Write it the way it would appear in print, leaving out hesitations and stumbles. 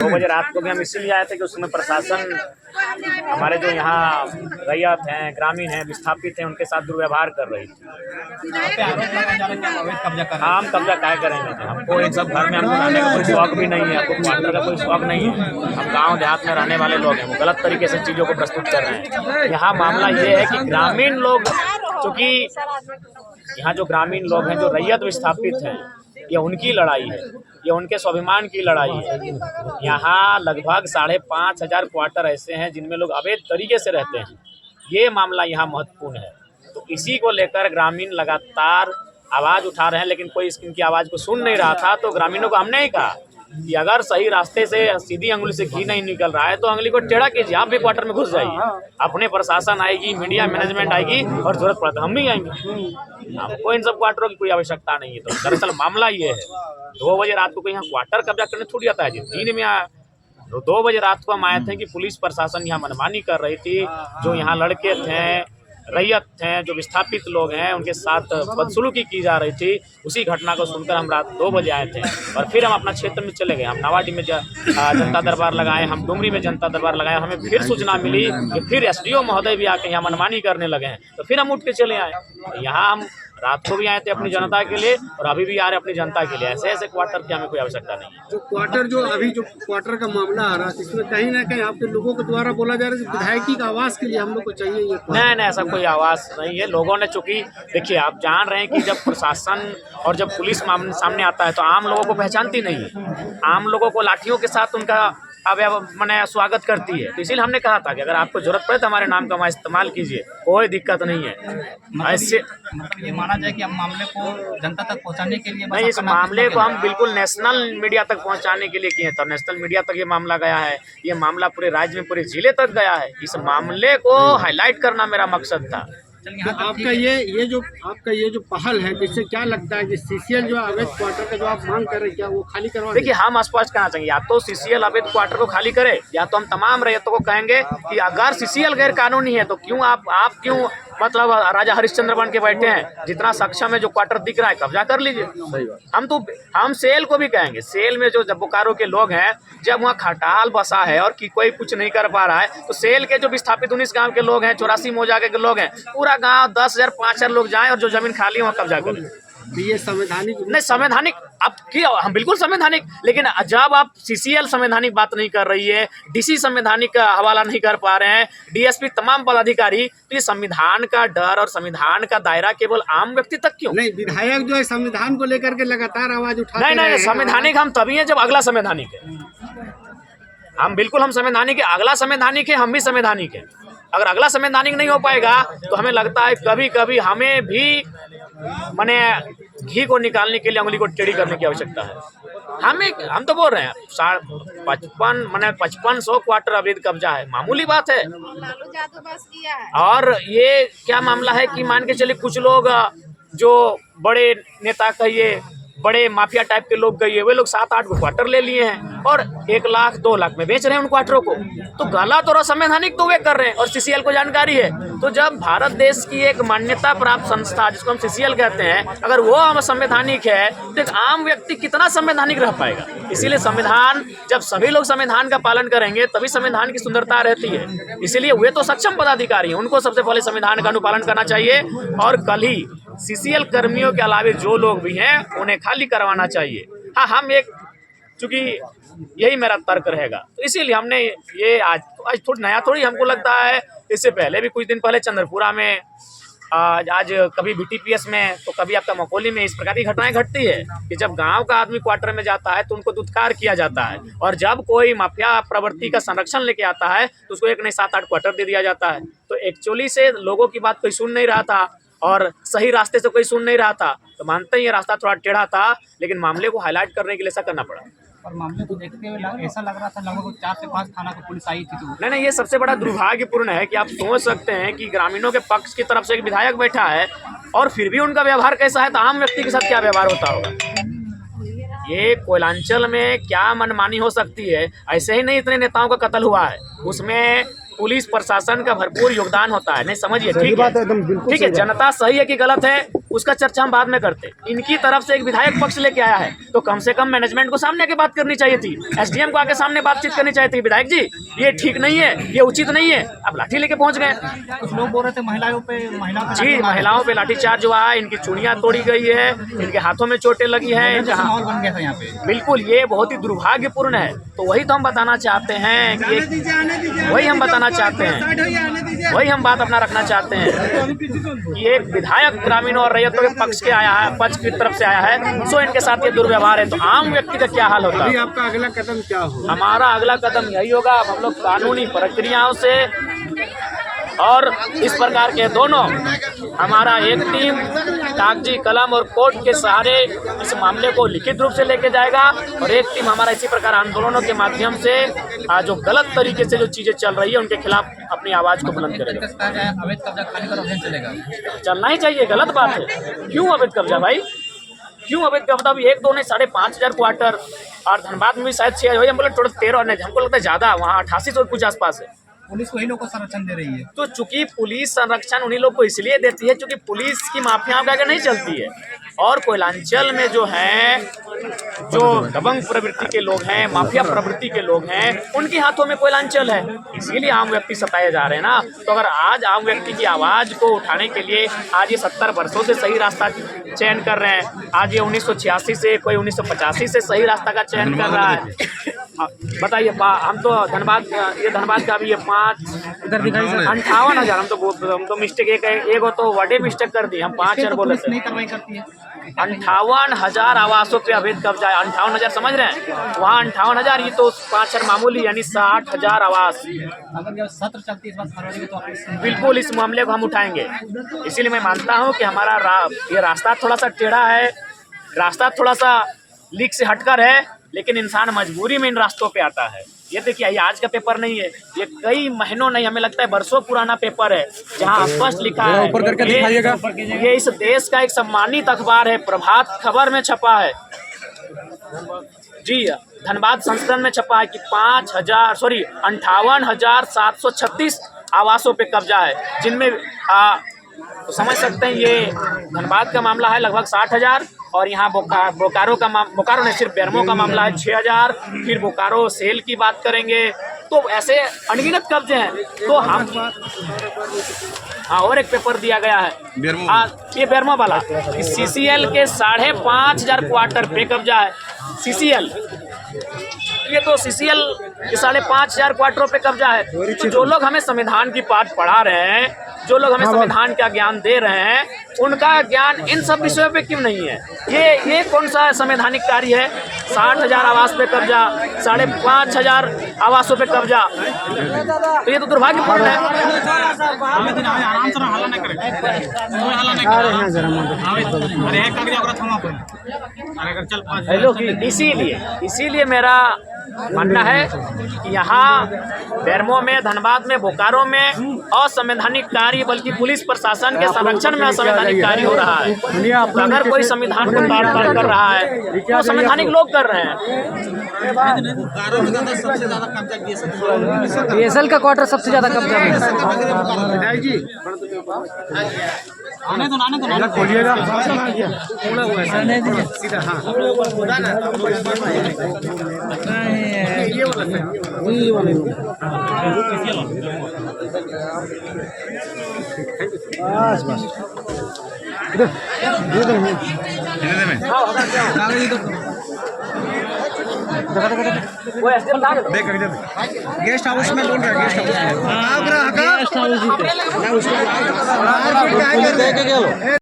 2 बजे रात को भी हम इसीलिए आए थे कि उस समय प्रशासन हमारे जो यहाँ रैयत हैं, ग्रामीण हैं, विस्थापित हैं, उनके साथ दुर्व्यवहार कर रही थी। हम कब्जा काहे करेंगे? हमको इन सब घर में हमको रहने का कोई शौक भी नहीं है, हमको क्वार्टर का कोई शौक नहीं है। हम गांव देहात में रहने वाले लोग हैं, वो गलत तरीके से चीज़ों को प्रस्तुत कर रहे हैं। यहाँ मामला ये है कि ग्रामीण लोग, चूँकि यहाँ जो ग्रामीण लोग हैं, जो रैयत विस्थापित हैं, ये उनकी लड़ाई है, ये उनके स्वाभिमान की लड़ाई है। यहाँ लगभग 5,500 क्वार्टर ऐसे हैं जिनमें लोग अवैध तरीके से रहते हैं। ये मामला यहाँ महत्वपूर्ण है। तो इसी को लेकर ग्रामीण लगातार आवाज़ उठा रहे हैं, लेकिन कोई इनकी आवाज़ को सुन नहीं रहा था। तो ग्रामीणों को हमने ही कहा कि अगर सही रास्ते से सीधी अंगुली से घी नहीं निकल रहा है तो अंगुली को टेढ़ा कीजिए, आप भी क्वार्टर में घुस जाइए। अपने प्रशासन आएगी, मीडिया मैनेजमेंट आएगी और जरूरत पड़ा तो हम भी आएंगे। हमको इन सब क्वार्टरों की कोई आवश्यकता नहीं है। तो दरअसल मामला ये है, 2 बजे रात को यहाँ क्वार्टर कब्जा करने थोड़ी आता है जी। दिन में 2 बजे रात को हम आए थे कि पुलिस प्रशासन यहाँ मनमानी कर रही थी। जो यहाँ लड़के थे, रैयत हैं, जो विस्थापित लोग हैं, उनके साथ बदसलूकी की जा रही थी। उसी घटना को सुनकर हम रात 2 बजे आए थे और फिर हम अपना क्षेत्र में चले गए। हम नवाडी में जनता दरबार लगाए, हम डुमरी में जनता दरबार लगाए। हमें फिर सूचना मिली कि फिर एसडीओ महोदय भी आके यहाँ मनमानी करने लगे हैं, तो फिर हम उठ के चले आए। यहाँ हम रात को भी आए थे अपनी जनता के लिए और अभी भी आ रहे अपनी जनता के लिए। ऐसे ऐसे क्वार्टर की हमें कोई आवश्यकता नहीं है। जो क्वार्टर जो क्वार्टर का मामला आ रहा है, इसमें कहीं ना कहीं आपके लोगों के द्वारा बोला जा रहा है कि विधायकी का आवास के लिए हम लोग को चाहिए ये। नहीं, ऐसा कोई आवाज़ नहीं है। लोगों ने, चूँकि देखिए आप जान रहे हैं कि जब प्रशासन और जब पुलिस सामने आता है तो आम लोगों को पहचानती नहीं है। आम लोगों को लाठियों के साथ उनका मैंने स्वागत करती है। तो इसीलिए हमने कहा था कि अगर आपको जरूरत पड़े तो हमारे नाम का इस्तेमाल कीजिए, कोई दिक्कत नहीं है। ऐसे मतलब ये माना जाए कि हम मामले को जनता तक पहुंचाने के लिए नहीं, इस मामले को हम बिल्कुल नेशनल मीडिया तक पहुंचाने के लिए किए। तो नेशनल मीडिया तक ये मामला गया है, ये मामला पूरे राज्य में, पूरे जिले तक गया है। इस मामले को हाईलाइट करना मेरा मकसद था। तो आपका ये जो पहल है, जिससे क्या लगता है कि सीसीएल जो अवैध क्वार्टर का जो आप मांग कर रहे हैं, क्या वो खाली करवा? देखिए, हम स्पष्ट कहना चाहिए, या तो सीसीएल अवैध क्वार्टर को खाली करे, या तो हम तमाम रैयतों को कहेंगे कि अगर सीसीएल गैर कानूनी है तो क्यों आप क्यों मतलब राजा हरिश्चंद्र बन के बैठे हैं? जितना सक्षम है, जो क्वार्टर दिख रहा है, कब्जा कर लीजिए। हम सेल को भी कहेंगे, सेल में जो बोकारो के लोग हैं, जब वहाँ खटाल बसा है और कि कोई कुछ नहीं कर पा रहा है, तो सेल के जो विस्थापित 19 गांव के लोग हैं, 84 मौजा के लोग हैं, पूरा गांव 10,000 5,000 लोग जाएं और जो जमीन खाली है वहाँ कब्जा करें। ये संवैधानिक नहीं, संवैधानिक आप की हम बिल्कुल संवैधानिक, लेकिन जब आप सीसीएल संवैधानिक बात नहीं कर रही है, डीसी संवैधानिक का हवाला नहीं कर पा रहे हैं, डीएसपी तमाम पदाधिकारी, तो ये संविधान का डर और संविधान का दायरा केवल आम व्यक्ति तक क्यों? नहीं, विधायक जो है संविधान को लेकर के लगातार आवाज उठा नहीं, संवैधानिक हम तभी है जब अगला संवैधानिक है। हम बिल्कुल हम संवैधानिक है, अगला संवैधानिक है, हम भी संवैधानिक है। अगर अगला संवैधानिक नहीं हो पाएगा तो हमें लगता है कभी कभी हमें भी माने घी को निकालने के लिए उंगली को टेढ़ी करने की आवश्यकता है। हम तो बोल रहे हैं 5500 क्वार्टर अवैध कब्जा है, मामूली बात है। और ये क्या मामला है कि मान के चलिए कुछ लोग जो बड़े नेता कहिए, बड़े माफिया टाइप के लोग कहिए, वे लोग 7-8 क्वार्टर ले लिए हैं और 1 लाख 2 लाख में बेच रहे हैं उन क्वार्टरों को। तो गलत और असंवैधानिक तो वे कर रहे हैं और सीसीएल को जानकारी है। तो जब भारत देश की एक मान्यता प्राप्त संस्था, जिसको हम सीसीएल कहते हैं, अगर वो हम संवैधानिक है तो एक आम व्यक्ति कितना संवैधानिक रह पाएगा? इसीलिए संविधान, जब सभी लोग संविधान का पालन करेंगे तभी संविधान की सुंदरता रहती है। इसीलिए वे तो सक्षम पदाधिकारी हैं, उनको सबसे पहले संविधान का अनुपालन करना चाहिए और कल ही सीसीएल कर्मियों के अलावे जो लोग भी हैं उन्हें खाली करवाना चाहिए। हाँ, हम एक, चूंकि यही मेरा तर्क रहेगा, तो इसीलिए हमने ये आज थोड़ी नया थोड़ी हमको लगता है। इससे पहले भी कुछ दिन पहले चंद्रपुरा में, आज कभी बीटीपीएस में, तो कभी आपका मकोली में इस प्रकार की घटनाएं घटती है कि जब गांव का आदमी क्वार्टर में जाता है तो उनको दुत्कार किया जाता है, और जब कोई माफिया प्रवृत्ति का संरक्षण लेके आता है तो उसको 1 नहीं 7-8 क्वार्टर दे दिया जाता है। तो एक्चुअली से लोगों की बात कोई सुन नहीं रहा था और सही रास्ते से कोई सुन नहीं रहा था। तो मानते हैं ये रास्ता थोड़ा टेढ़ा था, लेकिन मामले को हाईलाइट करने के लिए ऐसा करना पड़ा। और मामले को देखते हुए ऐसा लग रहा था लगभग 4 से 5 थाना की पुलिस आई थी। तो नहीं, ये सबसे बड़ा दुर्भाग्यपूर्ण है कि आप सोच सकते हैं कि ग्रामीणों के पक्ष की तरफ से एक विधायक बैठा है और फिर भी उनका व्यवहार कैसा है, तो आम व्यक्ति के साथ क्या व्यवहार होता होगा? ये कोयलांचल में क्या मनमानी हो सकती है? ऐसे ही नहीं इतने नेताओं का कत्ल हुआ है, उसमें पुलिस प्रशासन का भरपूर योगदान होता है। नहीं, समझिए, ठीक है, जनता सही है कि गलत है उसका चर्चा हम बाद में करते। इनकी तरफ से एक विधायक पक्ष लेके आया है तो कम से कम मैनेजमेंट को सामने आके बात करनी चाहिए थी, एसडीएम को आके सामने बातचीत करनी चाहिए थी, विधायक जी ये ठीक नहीं है, ये उचित नहीं है। अब लाठी लेके पहुंच गए। कुछ लोग बोल रहे थे महिलाओं पे जी, महिलाओं पे लाठीचार्ज हुआ है, इनकी चूड़ियां तोड़ी गई है, इनके हाथों में चोटें लगी हैं। माहौल बन गया था यहाँ पे। बिल्कुल, ये बहुत ही दुर्भाग्यपूर्ण है। तो वही तो हम बताना चाहते हैं कि वही हम बताना चाहते हैं, वही हम बात अपना रखना चाहते हैं कि एक विधायक ग्रामीणों और रैयतों के पक्ष के आया है, पक्ष की तरफ से आया है, सो इनके साथ ये दुर्व्यवहार है। तो आम व्यक्ति का क्या हाल होता अभी है? आपका अगला कदम क्या हो? हमारा अगला कदम यही होगा, अब हम लोग कानूनी प्रक्रियाओं से और इस प्रकार के दोनों, हमारा एक टीम कागजी कलम और कोर्ट के सहारे इस मामले को लिखित रूप से लेके जाएगा और एक टीम हमारा इसी प्रकार आंदोलनों के माध्यम से जो गलत तरीके से जो चीज़ें चल रही है उनके खिलाफ अपनी आवाज़ को बुलंद करेगा। अवैध कब्जा खाली पर अभियान चलेगा। चलना ही चाहिए, गलत बात है। क्यों अवैध कब्जा भाई, क्यों अवैध कब्जा? अभी 1-2 नहीं, 5,500 क्वार्टर और धनबाद में भी शायद 6 हो, हम बोले टोटल 13 नहीं, हमको लगता है ज़्यादा, वहाँ 8800 कुछ आसपास है। पुलिस वही लोग को संरक्षण दे रही है। तो चूंकि पुलिस संरक्षण उन्हीं लोग को इसलिए देती है क्योंकि पुलिस की माफियाओं के आगे नहीं चलती है। और कोयलांचल में जो हैं, जो दबंग प्रवृत्ति के लोग हैं, माफिया प्रवृत्ति के लोग हैं, उनके हाथों में कोयलांचल है, इसीलिए आम व्यक्ति सताए जा रहे हैं ना। तो अगर आज आम व्यक्ति की आवाज़ को उठाने के लिए आज ये 70 वर्षों से सही रास्ता चयन कर रहे हैं, आज ये 1986 से, कोई 1985 से सही रास्ता का चयन कर रहा है। बताइए, हम तो धनबाद, ये धनबाद का भी ये 58,000, हम तो मिस्टेक एक हो तो वर्डे मिस्टेक कर दी, हम 5,000 बोले थे। नहीं कार्रवाई करती है। 58,000 आवासों पे अवैध कब्जा है। 58,000 समझ रहे हैं, वहाँ 58,000, ये तो 5,000 मामूली, यानी 60,000 आवास। अगर जब सत्र चलती है इस बार फरवरी में तो बिल्कुल इस मामले को हम उठाएंगे। इसीलिए मैं मानता हूँ कि हमारा ये रास्ता थोड़ा सा टेढ़ा है, रास्ता थोड़ा सा लीक से हटकर है, लेकिन इंसान मजबूरी में इन रास्तों पे आता है। ये देखिए, ये आज का पेपर नहीं है, ये कई महीनों नहीं, हमें लगता है वर्षों पुराना पेपर है, जहाँ स्पष्ट लिखा है, ये इस देश का एक सम्मानित अखबार है, प्रभात खबर में छपा है जी, धनबाद संस्करण में छपा है कि 58,736 आवासों पे कब्जा है, जिनमें तो समझ सकते हैं ये धनबाद का मामला है लगभग 60,000, और यहाँ बोकारो का बोकारो नहीं, सिर्फ बेरमो का मामला है 6,000। फिर बोकारो सेल की बात करेंगे तो ऐसे अनगिनत कब्जे हैं। तो हम और एक पेपर दिया गया है, ये बेरमो वाला, CCL के 5,500 क्वार्टर पे कब्जा है। CCL, ये तो CCL के 5,500 क्वार्टरों पे कब्जा है। तो जो लोग हमें संविधान की पाठ पढ़ा रहे हैं, जो लोग हमें संविधान का ज्ञान दे रहे हैं, उनका ज्ञान इन सब विषयों पे क्यों नहीं है? ये कौन सा संवैधानिक कार्य है? 60,000 आवास पे कब्जा, 5,500 आवासों पे कब्जा, तो ये तो दुर्भाग्यपूर्ण है। इसीलिए मेरा मानना है कि यहाँ बेरमो में, धनबाद में, बोकारो में असंवैधानिक कार्य, बल्कि पुलिस प्रशासन के संरक्षण में असंवैधानिक कार्य हो रहा है। तो अगर कोई संविधान को ताड़-ताड़ कर रहा है तो संवैधानिक लोग कर रहे हैं। बीएसएल का क्वार्टर सबसे ज्यादा कब्जा में है। आने दो खोलिएगा सीधा, हाँ गेस्ट हाउस में बोल रहा है, गेस्ट हाउस